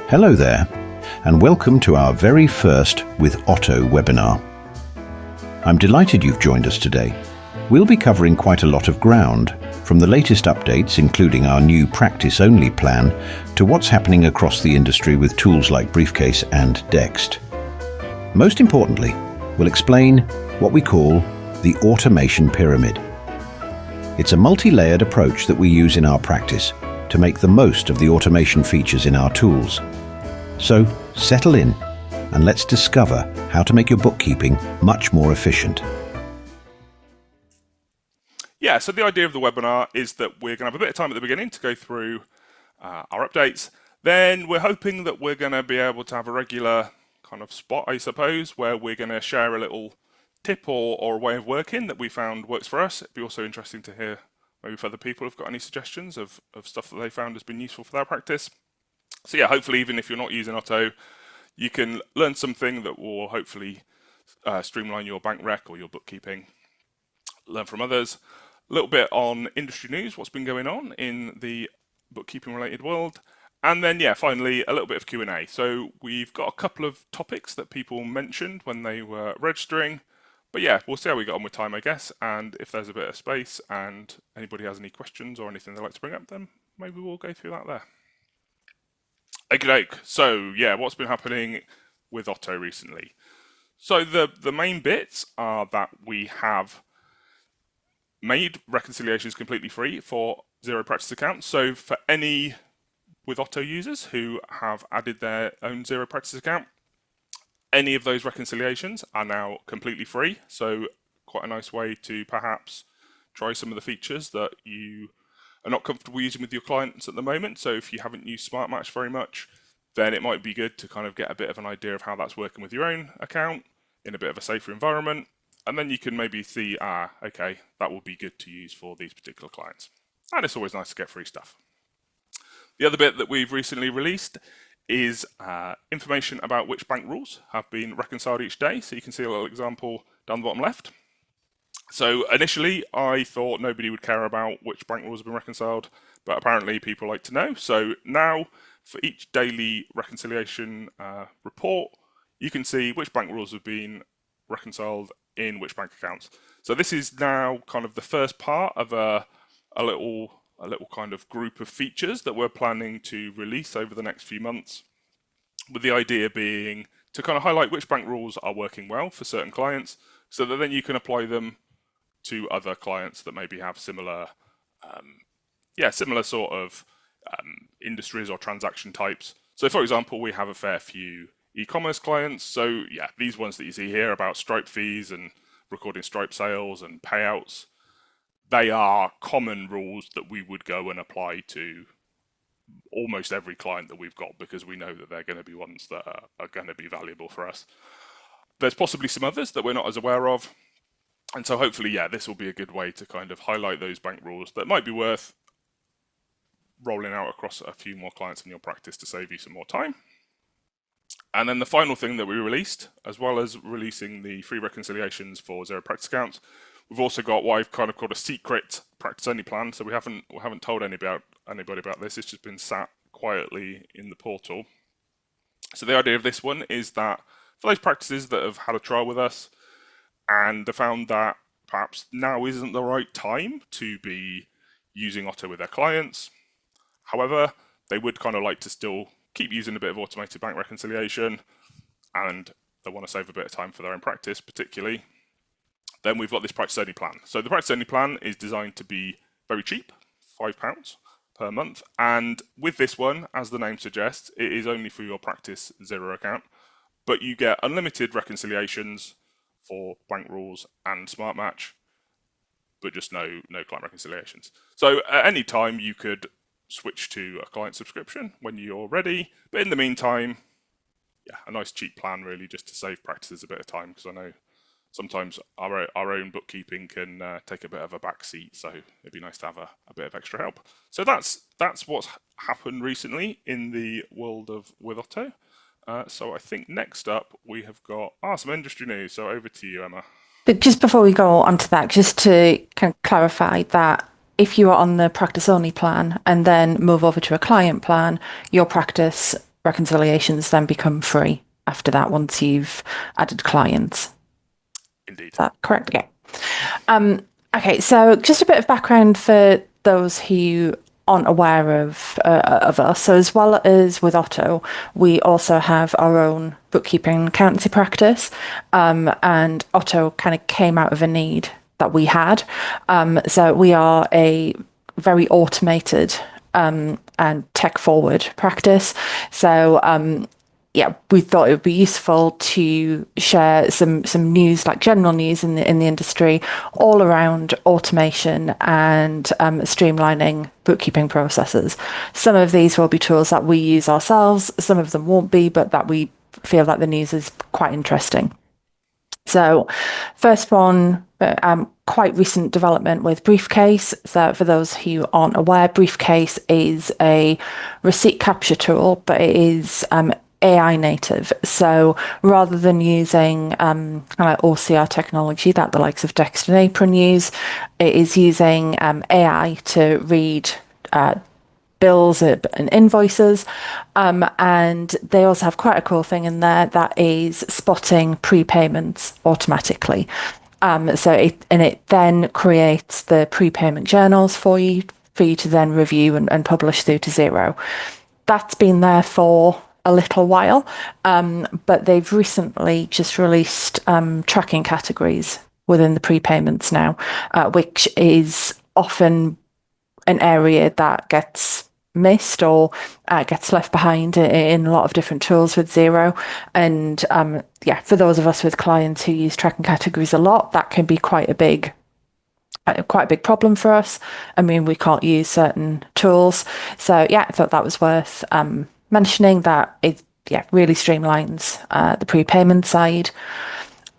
Hello there, and welcome to our very first With Otto webinar. I'm delighted you've joined us today. We'll be covering quite a lot of ground, from the latest updates, including our new practice-only plan, to what's happening across the industry with tools like Briefcase and Dext. Most importantly, we'll explain what we call the automation pyramid. It's a multi-layered approach that we use in our practice to make the most of the automation features in our tools. So, settle in and let's discover how to make your bookkeeping much more efficient. Yeah, so the idea of the webinar is that we're going to have a bit of time at the beginning to go through our updates. Then we're hoping that we're going to be able to have a regular kind of spot, I suppose, where we're going to share a little tip or a way of working that we found works for us. It'd be also interesting to hear maybe if other people have got any suggestions of stuff that they found has been useful for their practice. So yeah, hopefully even if you're not using Otto, you can learn something that will hopefully streamline your bank rec or your bookkeeping, learn from others. A little bit on industry news, what's been going on in the bookkeeping related world. And then, yeah, finally, a little bit of Q&A. So we've got a couple of topics that people mentioned when they were registering. But yeah, we'll see how we get on with time, I guess. And if there's a bit of space and anybody has any questions or anything they'd like to bring up, then maybe we'll go through that there. Okay, so yeah, what's been happening with Otto recently? So the main bits are that we have made reconciliations completely free for Xero practice accounts. So for any with Otto users who have added their own Xero practice account, any of those reconciliations are now completely free. So quite a nice way to perhaps try some of the features that you are not comfortable using with your clients at the moment. So if you haven't used SmartMatch very much, then it might be good to kind of get a bit of an idea of how that's working with your own account in a bit of a safer environment. And then you can maybe see, okay, that will be good to use for these particular clients. And it's always nice to get free stuff. The other bit that we've recently released is information about which bank rules have been reconciled each day. So you can see a little example down the bottom left. So initially, I thought nobody would care about which bank rules have been reconciled, but apparently people like to know. So now, for each daily reconciliation report, you can see which bank rules have been reconciled in which bank accounts. So this is now kind of the first part of a little kind of group of features that we're planning to release over the next few months, with the idea being to kind of highlight which bank rules are working well for certain clients, so that then you can apply them to other clients that maybe have similar sort of industries or transaction types. So for example, we have a fair few e-commerce clients. So yeah, these ones that you see here about Stripe fees and recording Stripe sales and payouts, they are common rules that we would go and apply to almost every client that we've got, because we know that they're going to be ones that are going to be valuable for us. There's possibly some others that we're not as aware of. And so hopefully, yeah, this will be a good way to kind of highlight those bank rules that might be worth rolling out across a few more clients in your practice to save you some more time. And then the final thing that we released, as well as releasing the free reconciliations for Xero practice accounts, we've also got what I've kind of called a secret practice-only plan. So we haven't told anybody about this. It's just been sat quietly in the portal. So the idea of this one is that for those practices that have had a trial with us and have found that perhaps now isn't the right time to be using Otto with their clients, however, they would kind of like to still keep using a bit of automated bank reconciliation, and they want to save a bit of time for their own practice particularly, then we've got this practice-only plan. So the practice-only plan is designed to be very cheap, £5 per month. And with this one, as the name suggests, it is only for your practice Xero account, but you get unlimited reconciliations for bank rules and SmartMatch, but just no client reconciliations. So at any time you could switch to a client subscription when you're ready. But in the meantime, yeah, a nice cheap plan really, just to save practices a bit of time, because I know sometimes our own bookkeeping can take a bit of a back seat, so it'd be nice to have a bit of extra help. So that's what's happened recently in the world of with Otto. So I think next up we have got some industry news. So over to you, Emma. But just before we go on to that, just to kind of clarify that if you are on the practice only plan and then move over to a client plan, your practice reconciliations then become free after that once you've added clients. Indeed. Is that correct? Yeah. Okay, so just a bit of background for those who aren't aware of us. So as well as with Otto, we also have our own bookkeeping and accountancy practice, and Otto kind of came out of a need that we had. So we are a very automated and tech forward practice. So yeah, we thought it would be useful to share some news, like general news in the industry, all around automation and streamlining bookkeeping processes. Some of these will be tools that we use ourselves. Some of them won't be, but that we feel that the news is quite interesting. So, first one, quite recent development with Briefcase. So, for those who aren't aware, Briefcase is a receipt capture tool, but it is AI native. So rather than using kind of OCR technology that the likes of Dext and Apron use, it is using AI to read bills and invoices. And they also have quite a cool thing in there that is spotting prepayments automatically. So it then creates the prepayment journals for you to then review and publish through to Xero. That's been there for a little while, but they've recently just released tracking categories within the prepayments now, which is often an area that gets missed or gets left behind in a lot of different tools with Xero. And yeah, for those of us with clients who use tracking categories a lot, that can be quite a big problem for us. I mean, we can't use certain tools. So yeah, I thought that was worth mentioning, that it really streamlines the prepayment side.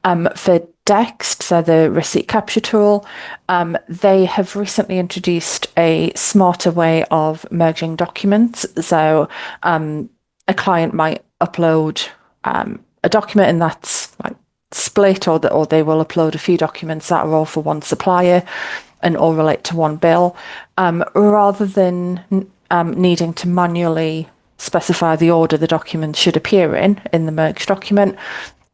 For Dext, so the receipt capture tool, they have recently introduced a smarter way of merging documents. So a client might upload a document and that's like split, or they will upload a few documents that are all for one supplier and all relate to one bill, rather than needing to manually specify the order the document should appear in the merged document.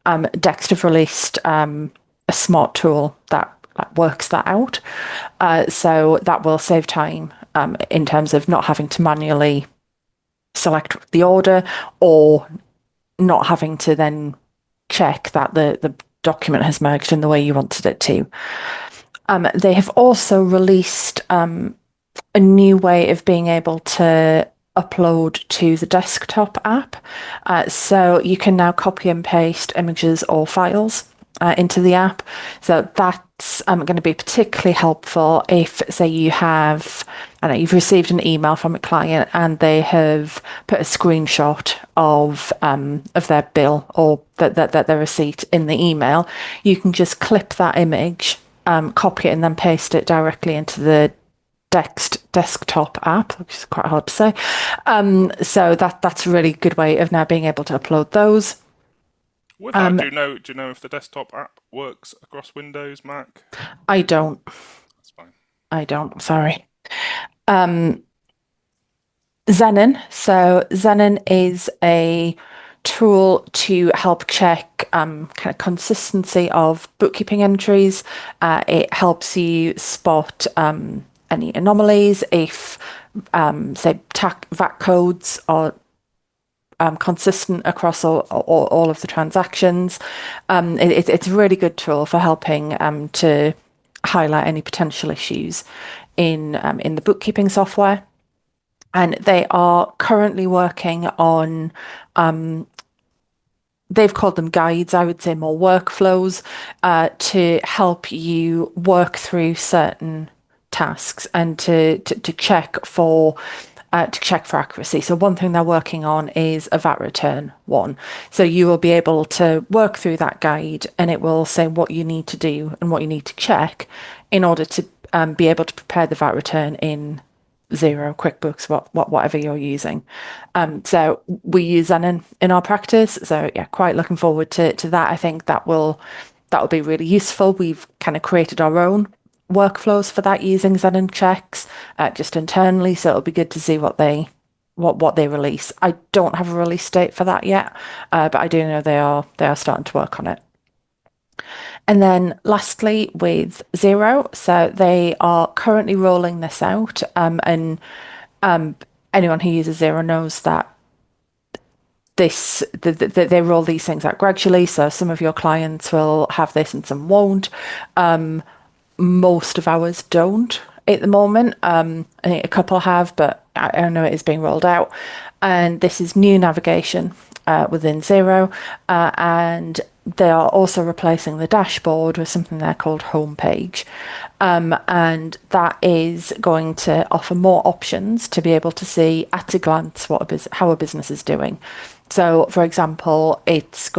Dext have released a smart tool that works that out. So that will save time in terms of not having to manually select the order, or not having to then check that the document has merged in the way you wanted it to. They have also released a new way of being able to upload to the desktop app. So you can now copy and paste images or files into the app. So that's going to be particularly helpful if, say, you've received an email from a client and they have put a screenshot of their bill or their receipt in the email. You can just clip that image, copy it, and then paste it directly into the Dext desktop app, which is quite hard to say. So that's a really good way of now being able to upload those. With that, do you know if the desktop app works across Windows, Mac? I don't. That's fine. I don't. Sorry. Xenon. So Xenon is a tool to help check kind of consistency of bookkeeping entries. It helps you spot any anomalies if, say, VAT codes are consistent across all of the transactions. It's a really good tool for helping to highlight any potential issues in the bookkeeping software. And they are currently working on, they've called them guides, I would say more workflows, to help you work through certain tasks and to check for accuracy. So one thing they're working on is a VAT return one. So you will be able to work through that guide and it will say what you need to do and what you need to check in order to be able to prepare the VAT return in Xero, QuickBooks, whatever you're using. So we use that in our practice. So yeah, quite looking forward to that. I think that will be really useful. We've kind of created our own workflows for that using Xenon checks just internally. So it'll be good to see what they what they release. I don't have a release date for that yet, but I do know they are starting to work on it. And then lastly, with Xero, so they are currently rolling this out, and anyone who uses Xero knows that they roll these things out gradually. So some of your clients will have this and some won't. Most of ours don't at the moment. I think a couple have, but I know it is being rolled out. And this is new navigation within Xero, and they are also replacing the dashboard with something they're called homepage. And that is going to offer more options to be able to see at a glance how a business is doing. So, for example, it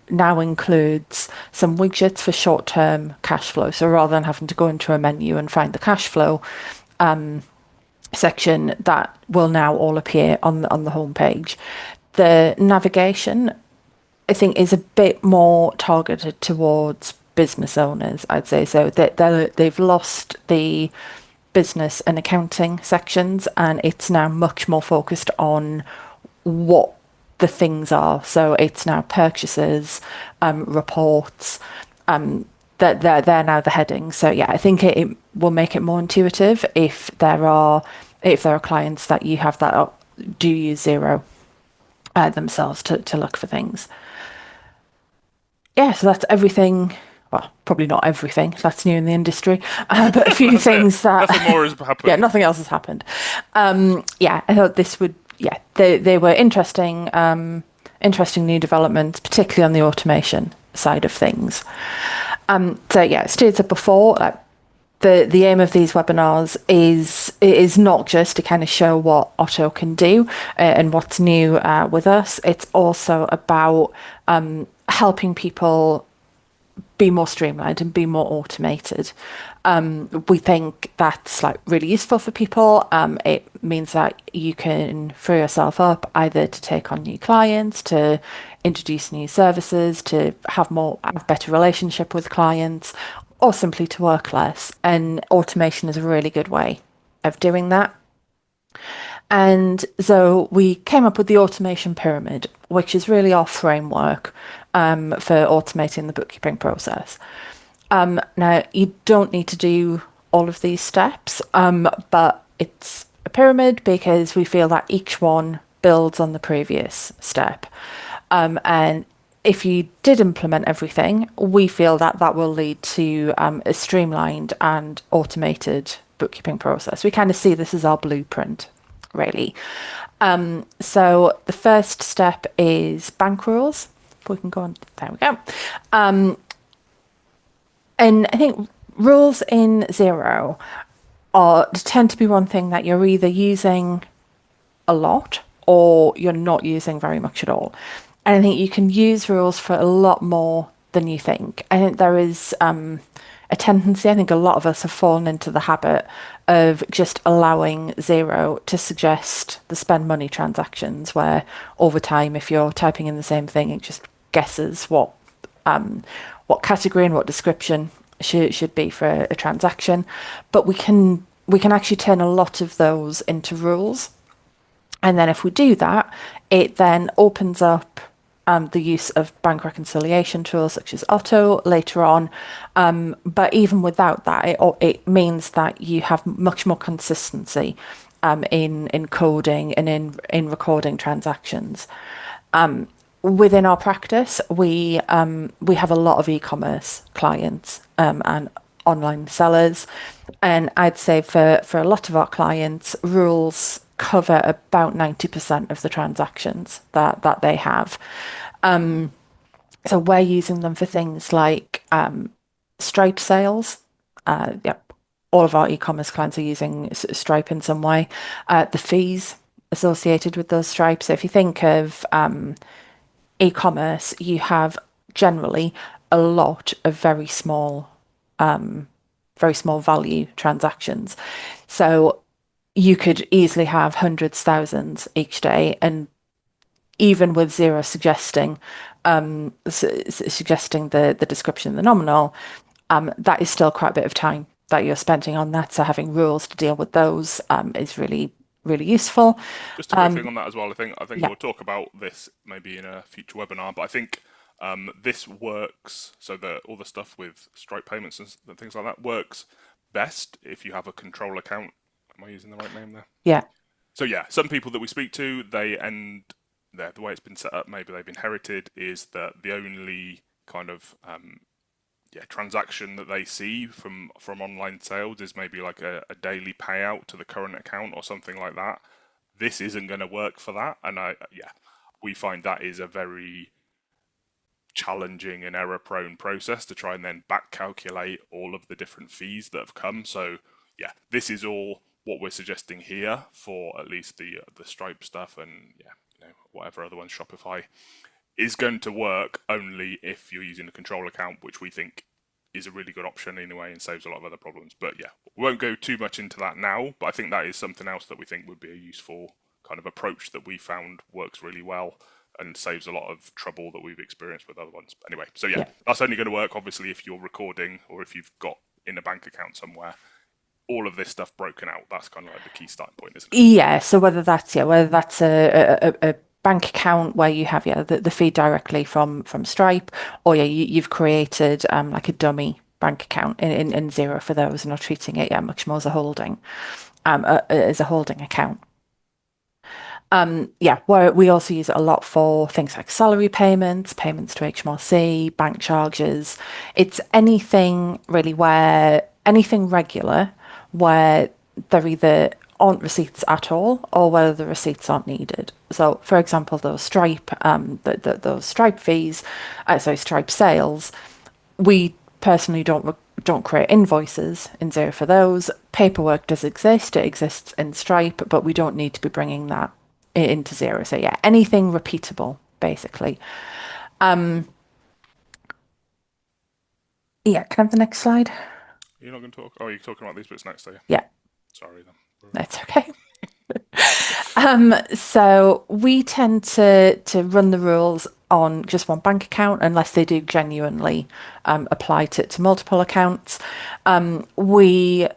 now includes some widgets for short-term cash flow. So rather than having to go into a menu and find the cash flow section, that will now all appear on the homepage. The navigation, I think, is a bit more targeted towards business owners, I'd say. So they've lost the business and accounting sections, and it's now much more focused on what the things are. So it's now purchases, reports, that they're now the headings. So yeah, I think it will make it more intuitive if there are clients that you have that do use Xero themselves to look for things. Yeah, so that's everything. Well, probably not everything. That's new in the industry, but a few things that nothing more has happened. Yeah, nothing else has happened. Yeah, I thought this would. Yeah, they were interesting new developments, particularly on the automation side of things. So yeah, as Stuart said before, the aim of these webinars is not just to kind of show what Otto can do and what's new with us. It's also about helping people be more streamlined and be more automated. We think that's really useful for people. It means that you can free yourself up either to take on new clients, to introduce new services, to have better relationship with clients, or simply to work less. And automation is a really good way of doing that. And so we came up with the automation pyramid, which is really our framework for automating the bookkeeping process. Now, you don't need to do all of these steps, but it's a pyramid because we feel that each one builds on the previous step. And if you did implement everything, we feel that will lead to a streamlined and automated bookkeeping process. We kind of see this as our blueprint, really. So the first step is bank rules. If we can go on, there we go. And I think rules in Xero tend to be one thing that you're either using a lot or you're not using very much at all. And I think you can use rules for a lot more than you think. I think there is a tendency, I think a lot of us have fallen into the habit of just allowing Xero to suggest the spend money transactions, where over time, if you're typing in the same thing, it just guesses what category and what description should be for a transaction. But we can actually turn a lot of those into rules. And then if we do that, it then opens up the use of bank reconciliation tools such as Otto later on. But even without that, it means that you have much more consistency in coding and in recording transactions. Within our practice, we have a lot of e-commerce clients and online sellers, and I'd say for a lot of our clients, rules cover about 90% of the transactions that they have. So we're using them for things like Stripe sales. Yep, all of our e-commerce clients are using Stripe in some way. The fees associated with those Stripes. So if you think of e-commerce, you have generally a lot of very small value transactions. So you could easily have hundreds, thousands each day, and even with Xero suggesting the description, the nominal, that is still quite a bit of time that you're spending on that. So having rules to deal with those is really really useful. Just a quick thing on that as well. I think Yeah. we'll talk about this maybe in a future webinar, but I think this works so that all the stuff with Stripe payments and things like that works best if you have a control account. Am I using the right name there? Yeah. So yeah, some people that we speak to, the way it's been set up, maybe they've inherited, is that the only kind of transaction that they see from online sales is maybe like a daily payout to the current account or something like that. This isn't going to work for that, and we find that is a very challenging and error-prone process to try and then back calculate all of the different fees that have come. So yeah, this is all what we're suggesting here for at least the Stripe stuff, and whatever other ones, Shopify, is going to work only if you're using a control account, which we think is a really good option anyway and saves a lot of other problems. But yeah, we won't go too much into that now, but I think that is something else that we think would be a useful kind of approach that we found works really well and saves a lot of trouble that we've experienced with other ones. Anyway, so yeah, that's only going to work obviously if you're recording or if you've got in a bank account somewhere all of this stuff broken out. That's kind of like the key starting point, isn't it? Yeah. So whether that's a bank account where you have the feed directly from Stripe, or you've created like a dummy bank account in Xero for those and are treating it much more as a holding account. Where we also use it a lot for things like salary payments, payments to HMRC, bank charges. It's anything really anything regular where there either aren't receipts at all or whether the receipts aren't needed. So, for example, those Stripe, those Stripe fees, Stripe sales, we personally don't create invoices in Xero for those. Paperwork does exist; it exists in Stripe, but we don't need to be bringing that into Xero. So yeah, anything repeatable, basically. Can I have the next slide? You're not going to talk? Oh, you're talking about these bits next, are you? Yeah. Sorry then. That's okay. So we tend to run the rules on just one bank account unless they do genuinely apply to multiple accounts. We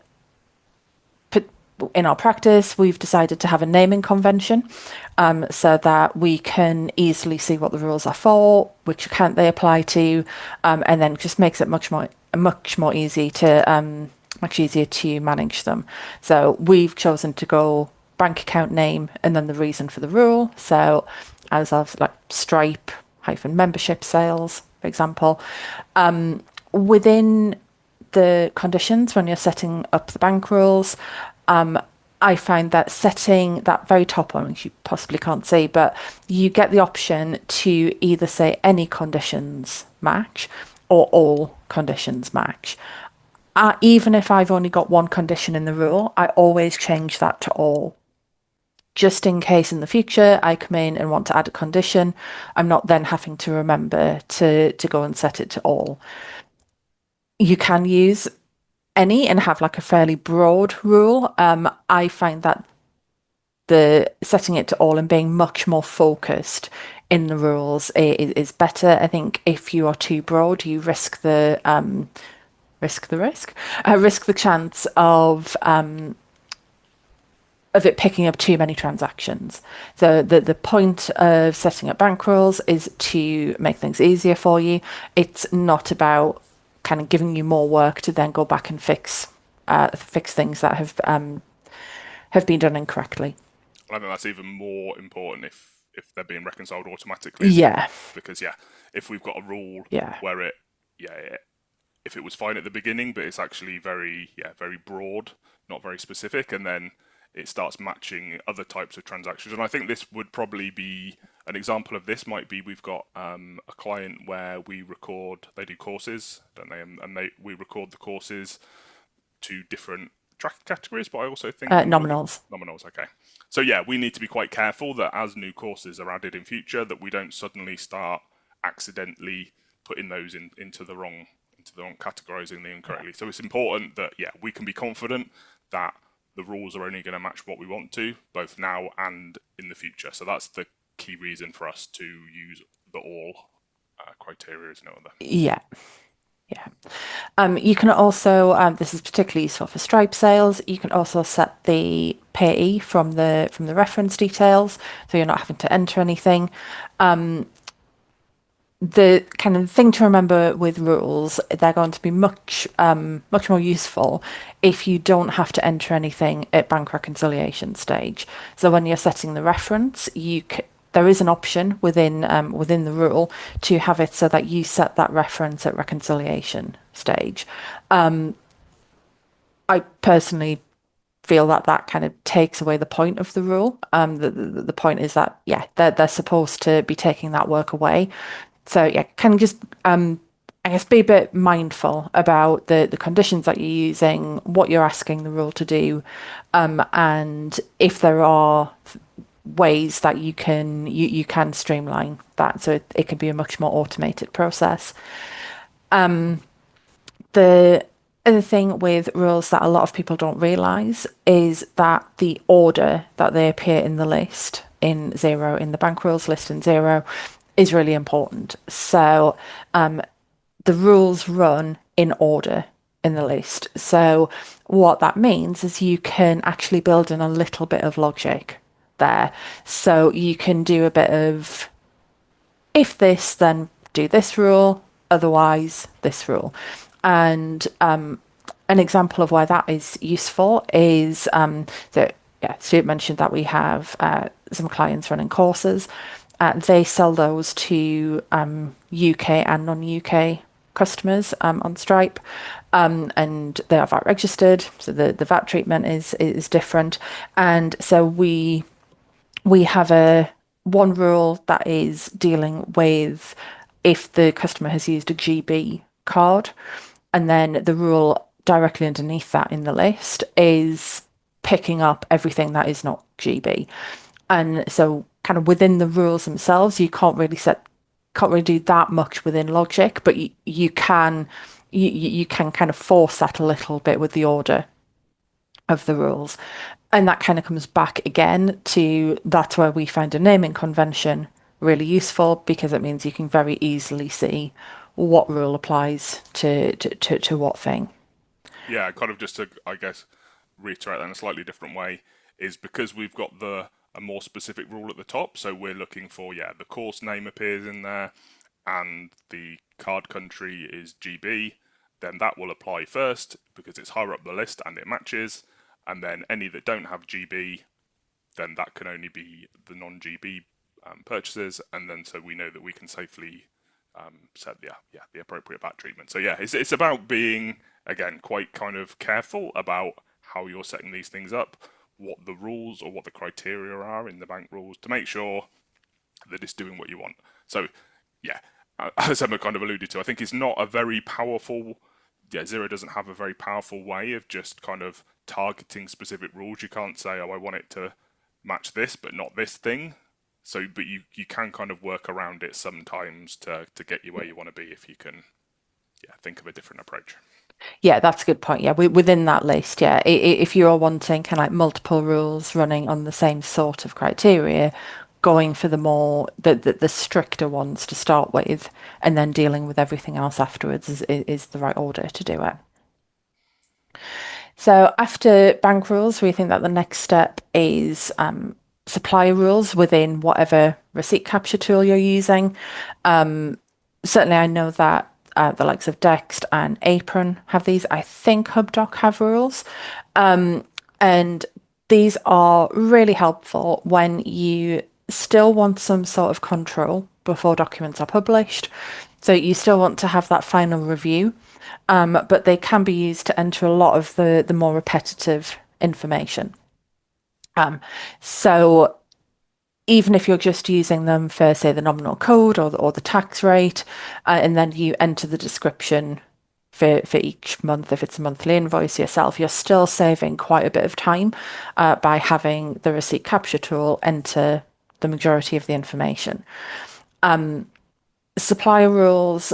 put in our practice, we've decided to have a naming convention so that we can easily see what the rules are for, which account they apply to, and then just makes it much easier to manage them. So we've chosen to go bank account name and then the reason for the rule. So as of like Stripe -membership sales, for example, within the conditions when you're setting up the bank rules, I find that setting that very top one, which you possibly can't see, but you get the option to either say any conditions match or all conditions match. Even if I've only got one condition in the rule, I always change that to all. Just in case in the future I come in and want to add a condition, I'm not then having to remember to go and set it to all. You can use any and have like a fairly broad rule. I find that the setting it to all and being much more focused in the rules is better. I think if you are too broad, you risk the chance of it picking up too many transactions. So the point of setting up bank rules is to make things easier for you. It's not about kind of giving you more work to then go back and fix things that have been done incorrectly. I think that's even more important if they're being reconciled automatically. Yeah. Because if we've got a rule where if it was fine at the beginning, but it's actually very broad, not very specific, and then it starts matching other types of transactions. And I think this would probably be an example of this. Might be we've got a client where they do courses, don't they? And we record the courses to different track categories, but I also think nominals. Nominals, okay. So we need to be quite careful that as new courses are added in future, that we don't suddenly start accidentally putting those into the wrong categorizing them incorrectly. So it's important that we can be confident that the rules are only going to match what we want to, both now and in the future. So that's the key reason for us to use the all criteria, is no other. Yeah. You can also, this is particularly useful for Stripe sales, you can also set the payee from the reference details, so you're not having to enter anything. The kind of thing to remember with rules, they're going to be much more useful if you don't have to enter anything at bank reconciliation stage. So when you're setting the reference, there is an option within the rule to have it so that you set that reference at reconciliation stage. I personally feel that kind of takes away the point of the rule. The point is that, yeah, they're supposed to be taking that work away. So yeah, can just I guess be a bit mindful about the conditions that you're using, what you're asking the rule to do, and if there are ways that you can streamline that so it can be a much more automated process. The other thing with rules that a lot of people don't realize is that the order that they appear in the list in Xero, in the bank rules list in Xero, is really important. So the rules run in order in the list. So what that means is you can actually build in a little bit of logic there. So you can do a bit of, if this, then do this rule, otherwise this rule. And an example of why that is useful is Stuart mentioned that we have some clients running courses. They sell those to UK and non-UK customers on Stripe, and they are VAT registered, so the VAT treatment is different. And so we have one rule that is dealing with if the customer has used a GB card, and then the rule directly underneath that in the list is picking up everything that is not GB. And so kind of within the rules themselves, you can't really do that much within logic, but you can kind of force that a little bit with the order of the rules. And that kind of comes back again to, that's where we find a naming convention really useful, because it means you can very easily see what rule applies to what thing. Yeah, kind of just to, I guess, reiterate that in a slightly different way, is because we've got a more specific rule at the top, so we're looking for, the course name appears in there, and the card country is GB, then that will apply first, because it's higher up the list and it matches, and then any that don't have GB, then that can only be the non-GB purchases, and then so we know that we can safely set the appropriate VAT treatment. So yeah, it's about being, again, quite kind of careful about how you're setting these things up, what the rules or what the criteria are in the bank rules to make sure that it's doing what you want. So yeah, as Emma kind of alluded to, I think it's not a very powerful, Xero doesn't have a very powerful way of just kind of targeting specific rules. You can't say, oh, I want it to match this, but not this thing. So, but you can kind of work around it sometimes to get you where you want to be if you can, think of a different approach. Yeah, that's a good point. Yeah, within that list, if you're wanting kind of like multiple rules running on the same sort of criteria, going for the stricter ones to start with, and then dealing with everything else afterwards is the right order to do it. So after bank rules, we think that the next step is supplier rules within whatever receipt capture tool you're using. Certainly, I know that the likes of Dext and Apron have these. I think HubDoc have rules. And these are really helpful when you still want some sort of control before documents are published. So you still want to have that final review, but they can be used to enter a lot of the more repetitive information. So even if you're just using them for, say, the nominal code or the tax rate, and then you enter the description for each month, if it's a monthly invoice yourself, you're still saving quite a bit of time by having the receipt capture tool enter the majority of the information. Supplier rules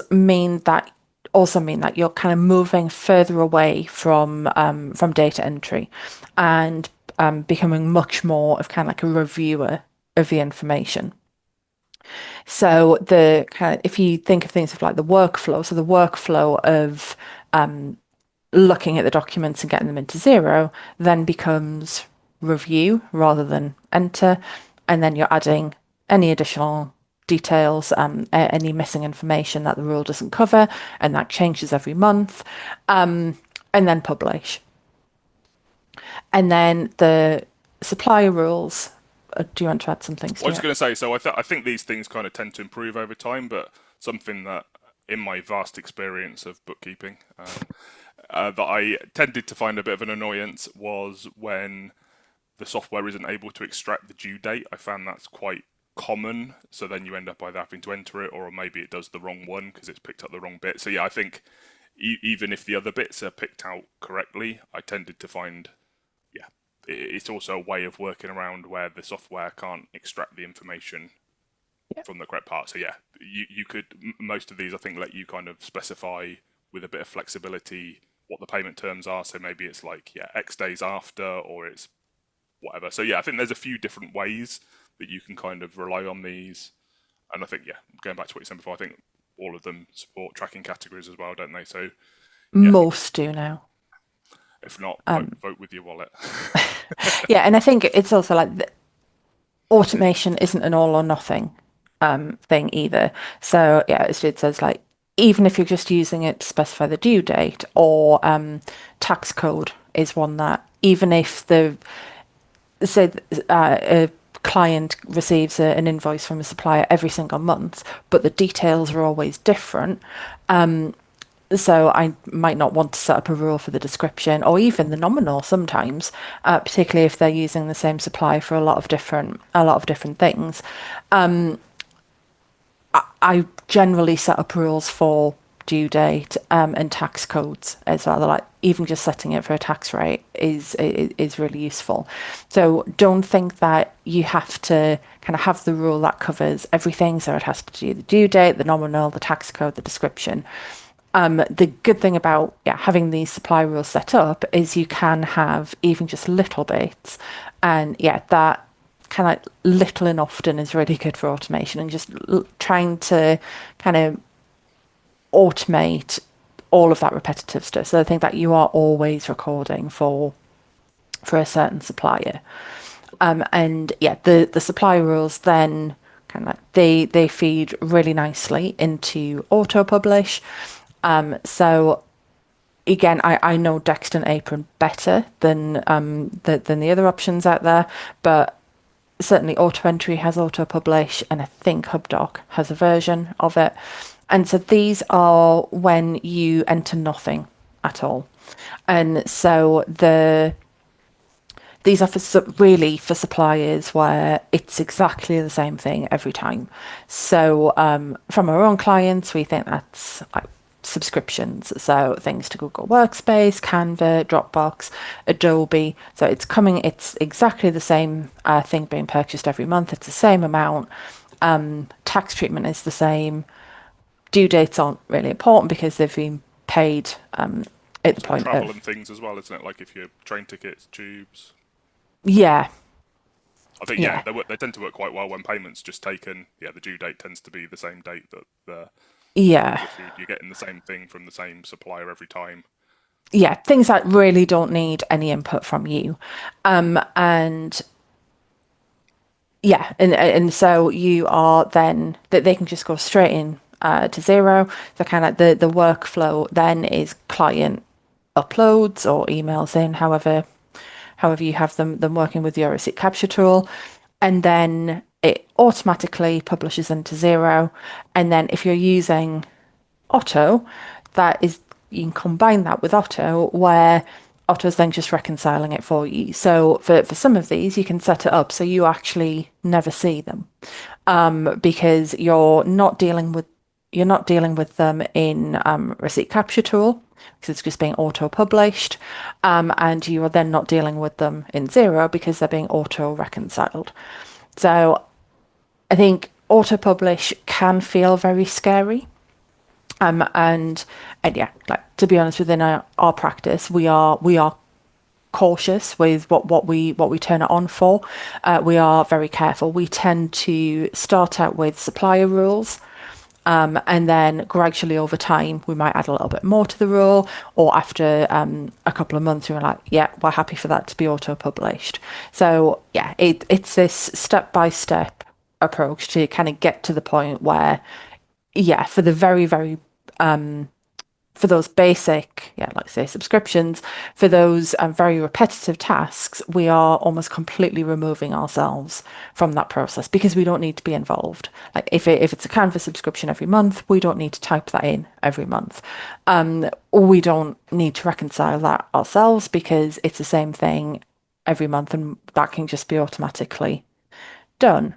also mean that you're kind of moving further away from data entry and becoming much more of kind of like a reviewer of the information. So if you think of things of like the workflow, so the workflow of looking at the documents and getting them into Xero then becomes review rather than enter, and then you're adding any additional details, any missing information that the rule doesn't cover, and that changes every month, and then publish. And then the supplier rules. Do you want to add something, Stuart? I was going to say, so I think these things kind of tend to improve over time, but something that in my vast experience of bookkeeping that I tended to find a bit of an annoyance was when the software isn't able to extract the due date. I found that's quite common, so then you end up either having to enter it, or maybe it does the wrong one because it's picked up the wrong bit. So yeah, I think even if the other bits are picked out correctly, I tended to find, yeah, it's also a way of working around where the software can't extract the information from the correct part. So yeah, you could, most of these I think let you kind of specify with a bit of flexibility what the payment terms are. So maybe it's like, yeah, X days after, or it's whatever. So yeah, I think there's a few different ways that you can kind of rely on these. And I think, yeah, going back to what you said before, I think all of them support tracking categories as well, don't they? So yeah, most do now. If not, vote with your wallet. Yeah, and I think it's also like automation isn't an all or nothing thing either. So yeah, as it says, like even if you're just using it to specify the due date, or tax code is one that even if the a client receives an invoice from a supplier every single month, but the details are always different. So I might not want to set up a rule for the description or even the nominal sometimes, particularly if they're using the same supplier for a lot of different things. I generally set up rules for due date and tax codes as well. Like even just setting it for a tax rate is really useful. So don't think that you have to kind of have the rule that covers everything. So it has to do the due date, the nominal, the tax code, the description. The good thing about having these supply rules set up is you can have even just little bits, and that kind of little and often is really good for automation, and just trying to kind of automate all of that repetitive stuff. So I think that you are always recording for a certain supplier, and the supply rules then kind of like they feed really nicely into auto publish. So again, I know Dext and Apron better than the other options out there, but certainly Auto Entry has auto publish, and I think HubDoc has a version of it. And so these are when you enter nothing at all, and so these are really for suppliers where it's exactly the same thing every time. So from our own clients, we think that's like subscriptions, so things to Google Workspace, Canva, Dropbox, Adobe. So it's exactly the same thing being purchased every month. It's the same amount. Tax treatment is the same. Due dates aren't really important because they've been paid at the point of travel and things as well, isn't it? Like if you're train tickets, tubes. Yeah. I think they tend to work quite well when payments just taken. Yeah, the due date tends to be the same date that the you're getting the same thing from the same supplier every time. Yeah, things that really don't need any input from you, and so you are then that they can just go straight in to Xero. So kind of the workflow then is client uploads or emails in, however you have them working with your receipt capture tool, and then it automatically publishes into Xero. And then if you're using Otto, you can combine that with Otto, where Otto's then just reconciling it for you. So for some of these, you can set it up so you actually never see them, because you're not dealing with them in receipt capture tool, because it's just being auto published, and you are then not dealing with them in Xero because they're being auto reconciled. So I think auto publish can feel very scary, and yeah, like to be honest, within our practice, we are cautious with what we turn it on for. We are very careful. We tend to start out with supplier rules, And then gradually over time, we might add a little bit more to the rule, or after a couple of months, we're like, yeah, we're happy for that to be auto-published. So yeah, it's this step-by-step approach to kind of get to the point where, yeah, for the for those basic, yeah, like say subscriptions, for those very repetitive tasks, we are almost completely removing ourselves from that process because we don't need to be involved. Like if it's a Canva subscription every month, we don't need to type that in every month. Or we don't need to reconcile that ourselves because it's the same thing every month and that can just be automatically done.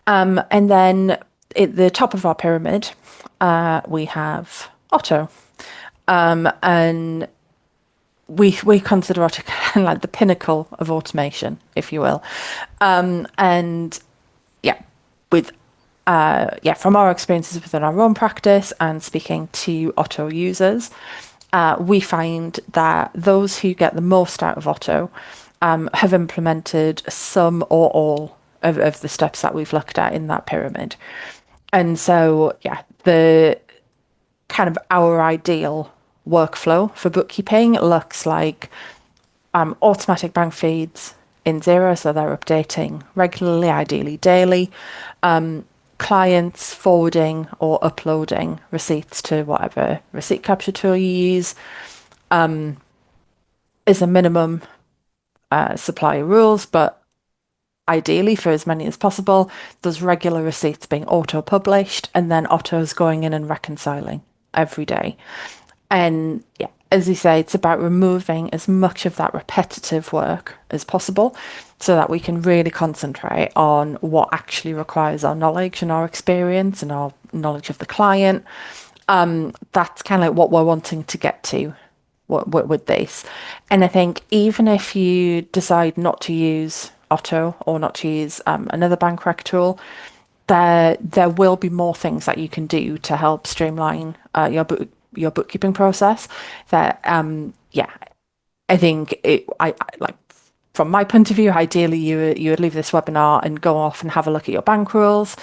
And then at the top of our pyramid, we have Otto. And we consider Otto kind of like the pinnacle of automation, if you will. And yeah, with yeah, from our experiences within our own practice and speaking to Otto users, we find that those who get the most out of Otto have implemented some or all of the steps that we've looked at in that pyramid. And so, yeah, the kind of our ideal workflow for bookkeeping looks like automatic bank feeds in Xero, so they're updating regularly, ideally daily. Clients forwarding or uploading receipts to whatever receipt capture tool you use is a minimum supplier rules, but ideally for as many as possible, there's regular receipts being auto-published and then Otto's going in and reconciling every day. And yeah, as you say, it's about removing as much of that repetitive work as possible so that we can really concentrate on what actually requires our knowledge and our experience and our knowledge of the client. That's kind of like what we're wanting to get to with this. And I think even if you decide not to use Otto or not to use another bank rec tool, there will be more things that you can do to help streamline your bookkeeping process. That yeah, I think I like from my point of view, ideally you would leave this webinar and go off and have a look at your bank rules,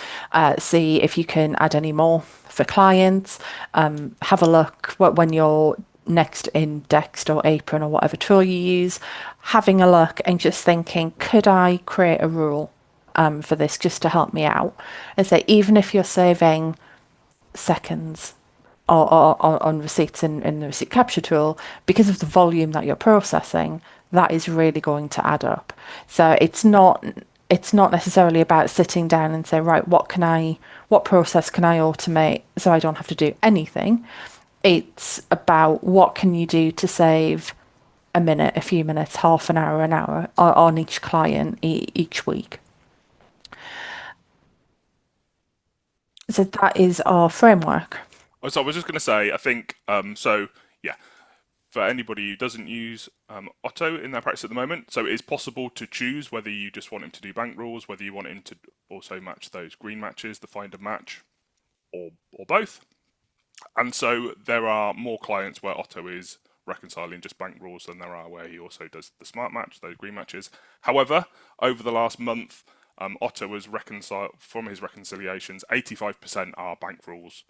see if you can add any more for clients, have a look when you're next in Dext or Apron or whatever tool you use, having a look and just thinking, could I create a rule for this just to help me out? And say, even if you're saving seconds or on receipts in the receipt capture tool, because of the volume that you're processing, that is really going to add up. So it's not necessarily about sitting down and say, right, what process can I automate so I don't have to do anything? It's about what can you do to save a minute, a few minutes, half an hour on each client each week. So that is our framework. So I was just going to say, I think, so yeah, for anybody who doesn't use Otto in their practice at the moment, so it is possible to choose whether you just want him to do bank rules, whether you want him to also match those green matches, the find and match, or both. And so there are more clients where Otto is reconciling just bank rules than there are where he also does the smart match, those green matches. However, over the last month, Otto has reconciled from his reconciliations, 85% are bank rules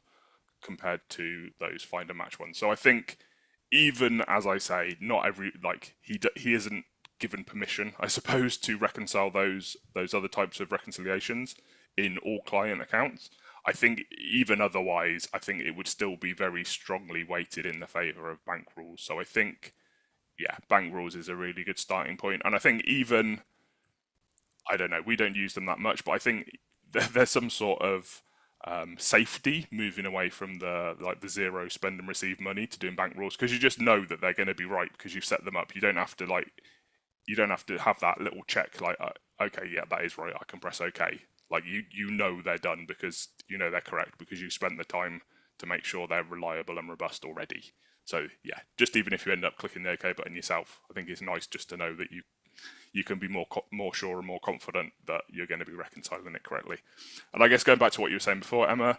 compared to those find and match ones. So I think even as I say, not every he isn't given permission, I suppose, to reconcile those other types of reconciliations in all client accounts. I think even otherwise, I think it would still be very strongly weighted in the favour of bank rules. So I think, yeah, bank rules is a really good starting point. And I think even, I don't know, we don't use them that much, but I think there's some sort of safety moving away from the Xero spend and receive money to doing bank rules, because you just know that they're going to be right because you've set them up. You don't have to have that little check like, okay, yeah, that is right, I can press OK. Like you know they're done because you know they're correct because you spent the time to make sure they're reliable and robust already. So yeah, just even if you end up clicking the OK button yourself, I think it's nice just to know that you can be more sure and more confident that you're going to be reconciling it correctly. And I guess going back to what you were saying before, Emma,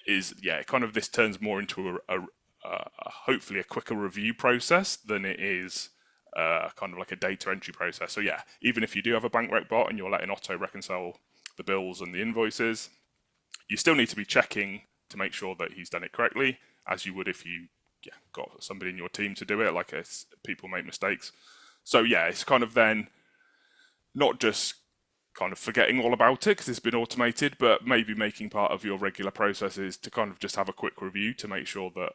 is yeah, kind of this turns more into a hopefully a quicker review process than it is kind of like a data entry process. So yeah, even if you do have a bank rec bot and you're letting Otto reconcile the bills and the invoices, You still need to be checking to make sure that he's done it correctly, as you would if you got somebody in your team to do it. Like, people make mistakes. So yeah, it's kind of then not just kind of forgetting all about it because it's been automated, but maybe making part of your regular processes to kind of just have a quick review to make sure that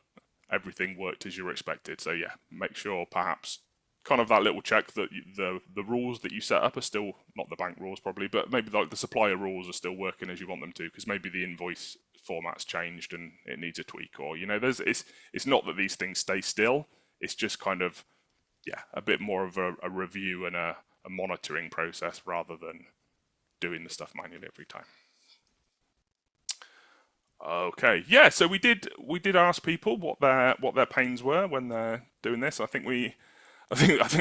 everything worked as you were expected. So yeah, make sure perhaps kind of that little check that the rules that you set up are still, not the bank rules probably, but maybe like the supplier rules are still working as you want them to, because maybe the invoice format's changed and it needs a tweak, or it's not that these things stay still, it's just kind of a bit more of a review and a monitoring process rather than doing the stuff manually every time. Okay, yeah. So we did ask people what their pains were when they're doing this. I think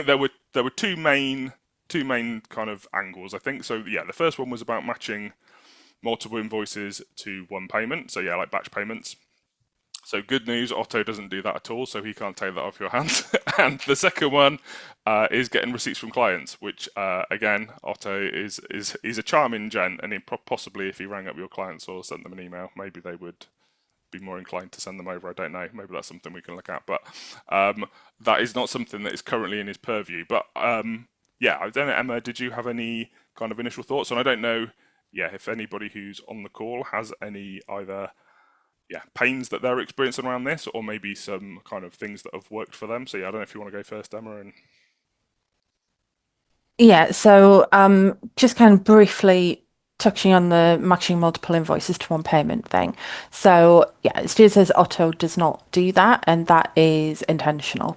there were two main kind of angles. I think so. Yeah, the first one was about matching multiple invoices to one payment. So yeah, like batch payments. So good news, Otto doesn't do that at all, so he can't take that off your hands. And the second one is getting receipts from clients, which again, Otto he's a charming gent, and possibly if he rang up your clients or sent them an email, maybe they would be more inclined to send them over. I don't know. Maybe that's something we can look at, but that is not something that is currently in his purview. But yeah, I don't know, Emma, did you have any kind of initial thoughts? And I don't know, if anybody who's on the call has any either pains that they're experiencing around this, or maybe some kind of things that have worked for them. So yeah, I don't know if you want to go first, Emma. Yeah, so just kind of briefly touching on the matching multiple invoices to one payment thing. So yeah, Stuart says Otto does not do that, and that is intentional.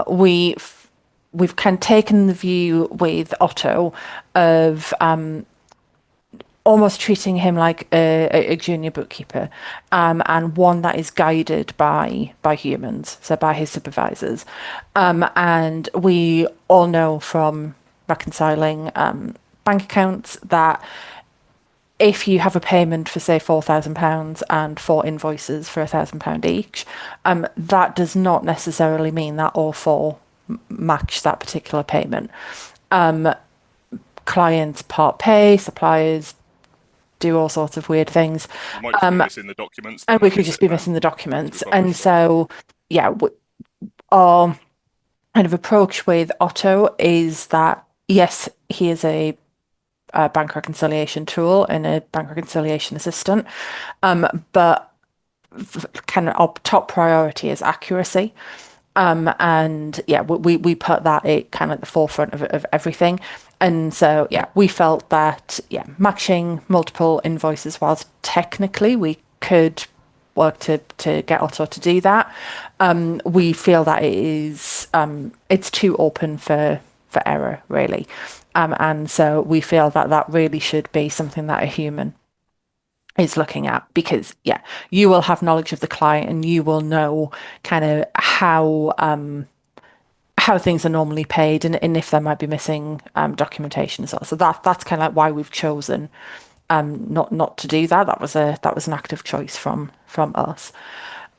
We've kind of taken the view with Otto of almost treating him like a junior bookkeeper, and one that is guided by humans, so by his supervisors. And we all know from reconciling bank accounts that if you have a payment for say £4,000 and 4 invoices for £1,000 each, that does not necessarily mean that all 4 match that particular payment. Clients part pay, suppliers do all sorts of weird things. You might just be missing the documents. And we could just be missing the documents. And so, yeah, our kind of approach with Otto is that, yes, he is a bank reconciliation tool and a bank reconciliation assistant, but kind of our top priority is accuracy. And yeah, we put that kind of at the forefront of everything. And so, yeah, we felt that, matching multiple invoices, whilst technically we could work to get Otto to do that, we feel that it's too open for error, really. And so we feel that really should be something that a human is looking at, because you will have knowledge of the client and you will know kind of how things are normally paid, and if there might be missing documentation as well. So that's kind of like why we've chosen not to do that. That was an active choice from us.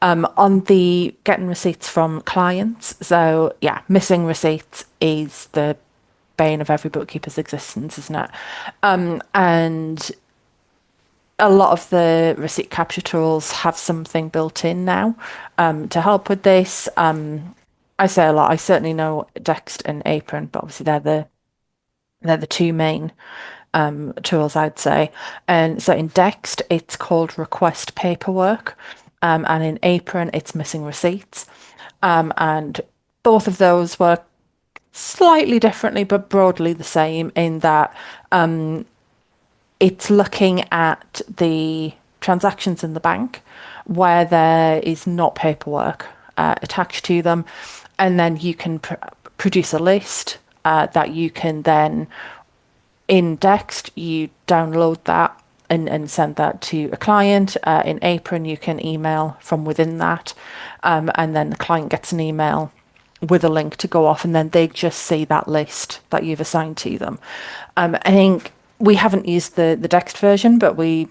On the getting receipts from clients, so missing receipts is the bane of every bookkeeper's existence, isn't it? And a lot of the receipt capture tools have something built in now to help with this. I say a lot. I certainly know Dext and Apron, but obviously they're the two main tools, I'd say. And so in Dext, it's called request paperwork, and in Apron, it's missing receipts. And both of those work slightly differently, but broadly the same in that it's looking at the transactions in the bank where there is not paperwork attached to them, and then you can produce a list that you can then, in Dext, you download that and send that to a client. In Apron, you can email from within that, and then the client gets an email with a link to go off, and then they just see that list that you've assigned to them. I think we haven't used the Dext version, but we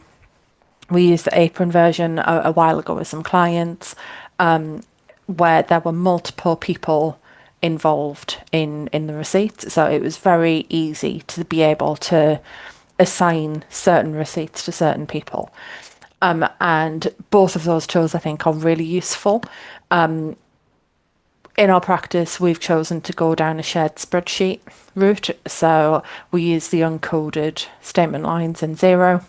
used the Apron version a while ago with some clients, where there were multiple people involved in the receipts. So it was very easy to be able to assign certain receipts to certain people. And both of those tools, I think, are really useful. In our practice, we've chosen to go down a shared spreadsheet route. So we use the uncoded statement lines in Xero,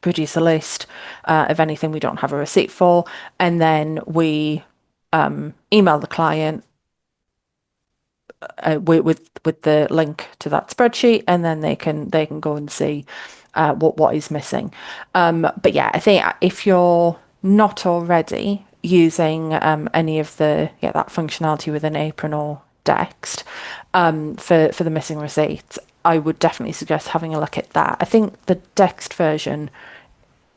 produce a list of anything we don't have a receipt for, and then we email the client with the link to that spreadsheet, and then they can go and see what is missing. But yeah, I think if you're not already using any of that functionality within Apron or Dext for the missing receipts, I would definitely suggest having a look at that. I think the Dext version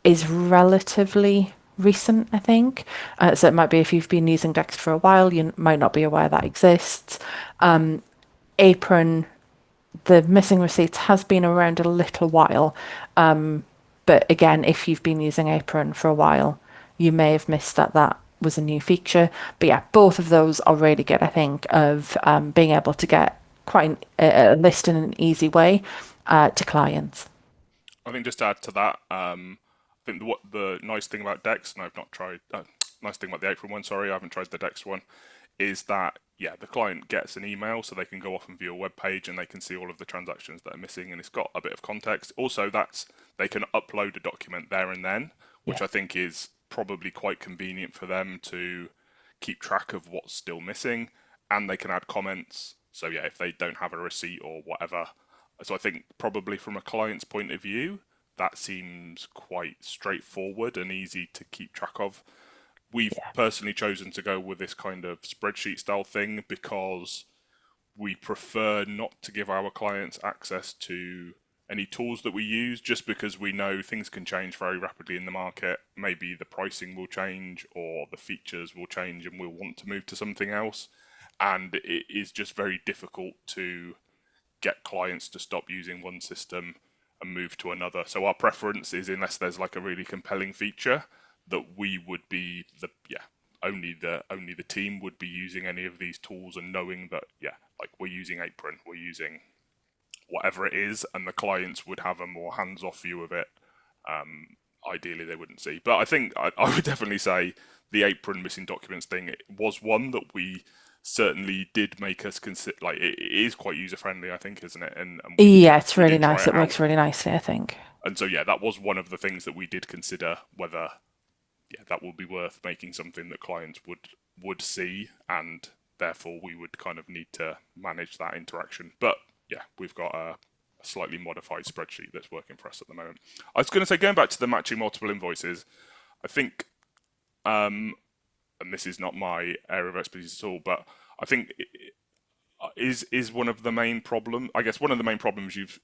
is relatively recent, I think. So it might be if you've been using Dext for a while, you might not be aware that exists. Apron, the missing receipts has been around a little while. But again, if you've been using Apron for a while, you may have missed that was a new feature. But yeah, both of those are really good, I think, of being able to get quite a list in an easy way to clients. I think just to add to that, I think what the nice thing about Dex, and I've not tried, nice thing about the Apron one, sorry, I haven't tried the Dex one, is that, yeah, the client gets an email so they can go off and view a web page and they can see all of the transactions that are missing, and it's got a bit of context. Also, they can upload a document there and then, which I think is probably quite convenient for them to keep track of what's still missing, and they can add comments. So yeah, if they don't have a receipt or whatever. So I think probably from a client's point of view, that seems quite straightforward and easy to keep track of. We've personally chosen to go with this kind of spreadsheet style thing because we prefer not to give our clients access to any tools that we use, just because we know things can change very rapidly in the market. Maybe the pricing will change or the features will change and we'll want to move to something else. And it is just very difficult to get clients to stop using one system and move to another. So our preference is, unless there's like a really compelling feature, that we would be only the team would be using any of these tools, and knowing that like we're using Apron, we're using whatever it is, and the clients would have a more hands-off view of it. Ideally, they wouldn't see. But I think I would definitely say the Apron missing documents thing was one that we certainly did make us consider. Like, it is quite user-friendly, I think, isn't it? And it's really nice. It works really nicely, I think. And so that was one of the things that we did consider, whether that would be worth making something that clients would see, and therefore we would kind of need to manage that interaction. But we've got a slightly modified spreadsheet that's working for us at the moment. I was going to say, going back to the matching multiple invoices, I think, and this is not my area of expertise at all, but I think is one of the main problem. I guess one of the main problems you've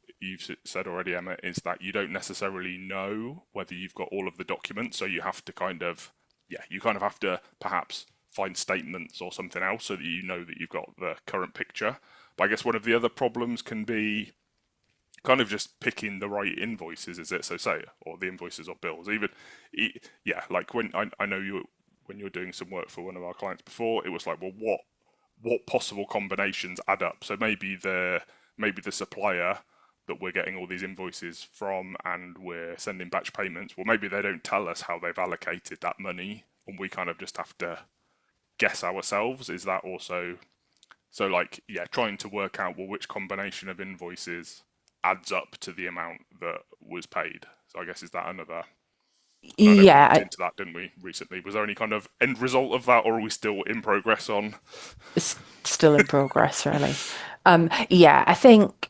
said already, Emma, is that you don't necessarily know whether you've got all of the documents, so you have to kind of have to perhaps find statements or something else so that you know that you've got the current picture. But I guess one of the other problems can be kind of just picking the right invoices, is it? So say, or the invoices or bills, like when I know when you were doing some work for one of our clients before, it was like, well, what possible combinations add up? So maybe the supplier that we're getting all these invoices from and we're sending batch payments, well, maybe they don't tell us how they've allocated that money, and we kind of just have to guess ourselves. Is that also so? Like, trying to work out, well, which combination of invoices adds up to the amount that was paid. So I guess, is that another? We looked into that, didn't we, recently? Was there any kind of end result of that, or are we still in progress on? It's still in progress, really. I think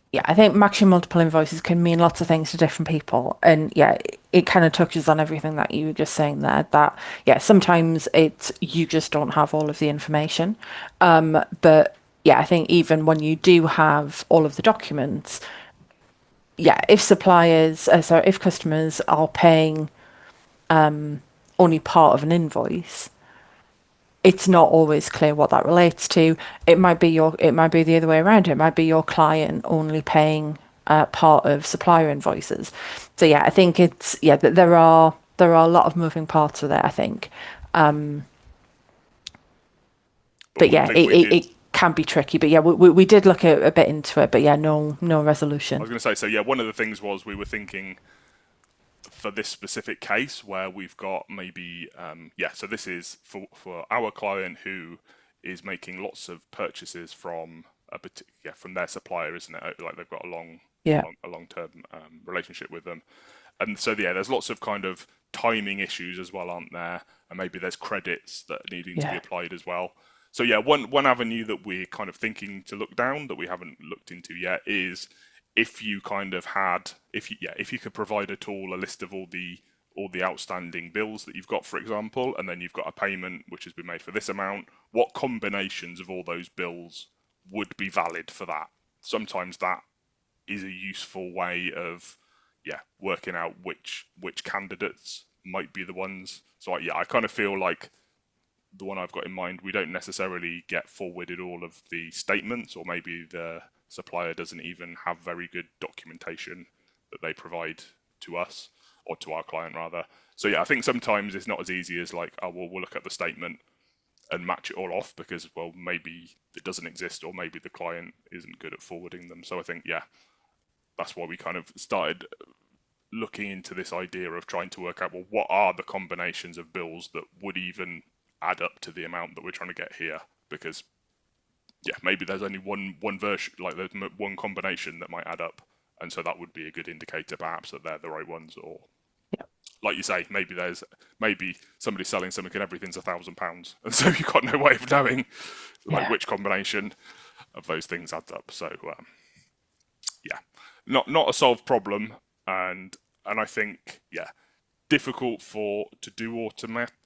matching multiple invoices can mean lots of things to different people, and it kind of touches on everything that you were just saying there. That sometimes it's you just don't have all of the information, but I think even when you do have all of the documents, if customers are paying only part of an invoice, it's not always clear what that relates to. It might be the other way around. It might be your client only paying part of supplier invoices. So I think it's there are a lot of moving parts with it, I think. But it can be tricky. But we did look a bit into it. But no resolution. I was going to say, so one of the things was we were thinking for this specific case where we've got maybe, so this is for our client who is making lots of purchases from from their supplier, isn't it? Like they've got a long-term relationship with them. And so, there's lots of kind of timing issues as well, aren't there? And maybe there's credits that are needing to be applied as well. So one avenue that we're kind of thinking to look down that we haven't looked into yet is if you kind of had, if you could provide at all a list of all the outstanding bills that you've got, for example, and then you've got a payment which has been made for this amount, what combinations of all those bills would be valid for that? Sometimes that is a useful way of working out which candidates might be the ones. So I kind of feel like the one I've got in mind, we don't necessarily get forwarded all of the statements, or maybe the supplier doesn't even have very good documentation that they provide to us, or to our client rather. So I think sometimes it's not as easy as like, oh well, we'll look at the statement and match it all off because, well, maybe it doesn't exist, or maybe the client isn't good at forwarding them. So I think that's why we kind of started looking into this idea of trying to work out, well, what are the combinations of bills that would even add up to the amount that we're trying to get here? Because maybe there's only one version, like there's one combination that might add up, and so that would be a good indicator perhaps that they're the right ones. Or like you say, maybe somebody's selling something and everything's £1,000, and so you've got no way of knowing which combination of those things adds up. So not a solved problem, and I think difficult to do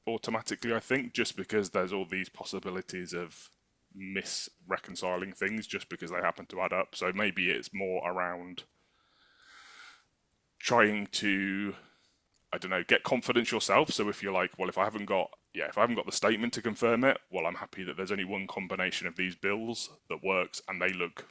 automatically, I think, just because there's all these possibilities of misreconciling things just because they happen to add up. So maybe it's more around trying to, I don't know, get confidence yourself. So if you're like, well, if I haven't got the statement to confirm it, well, I'm happy that there's only one combination of these bills that works and they look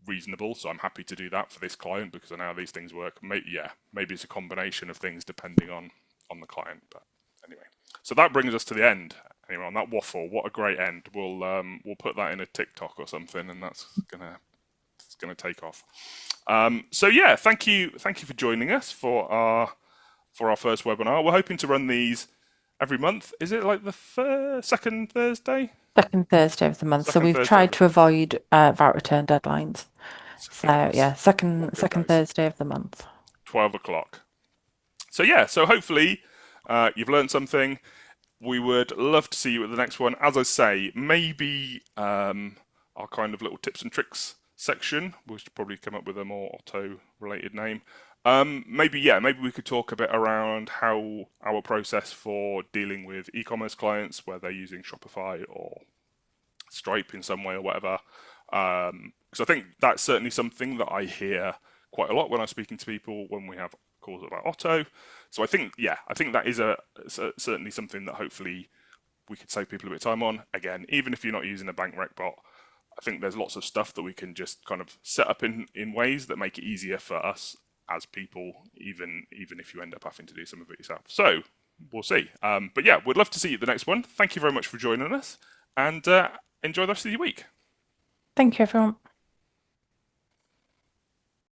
reasonable, so I'm happy to do that for this client because I know how these things work. Maybe it's a combination of things depending on the client. But anyway, so that brings us to the end. Anyway, on that waffle, what a great end. We'll put that in a TikTok or something, and that's gonna take off. Thank you for joining us for our first webinar. We're hoping to run these every month. Is it like the second Thursday? Second Thursday of the month. So we've tried to avoid VAT return deadlines. Second Thursday of the month. 12 o'clock. So hopefully you've learned something. We would love to see you at the next one. As I say, maybe our kind of little tips and tricks section, we should probably come up with a more Otto related name. Maybe we could talk a bit around how our process for dealing with e-commerce clients, where they're using Shopify or Stripe in some way or whatever. Because I think that's certainly something that I hear quite a lot when I'm speaking to people when we have calls about Otto. So I think that is certainly something that hopefully we could save people a bit of time on. Again, even if you're not using a bank rec bot, I think there's lots of stuff that we can just kind of set up in ways that make it easier for us as people, even if you end up having to do some of it yourself. So we'll see. But we'd love to see you at the next one. Thank you very much for joining us, and enjoy the rest of your week. Thank you, everyone.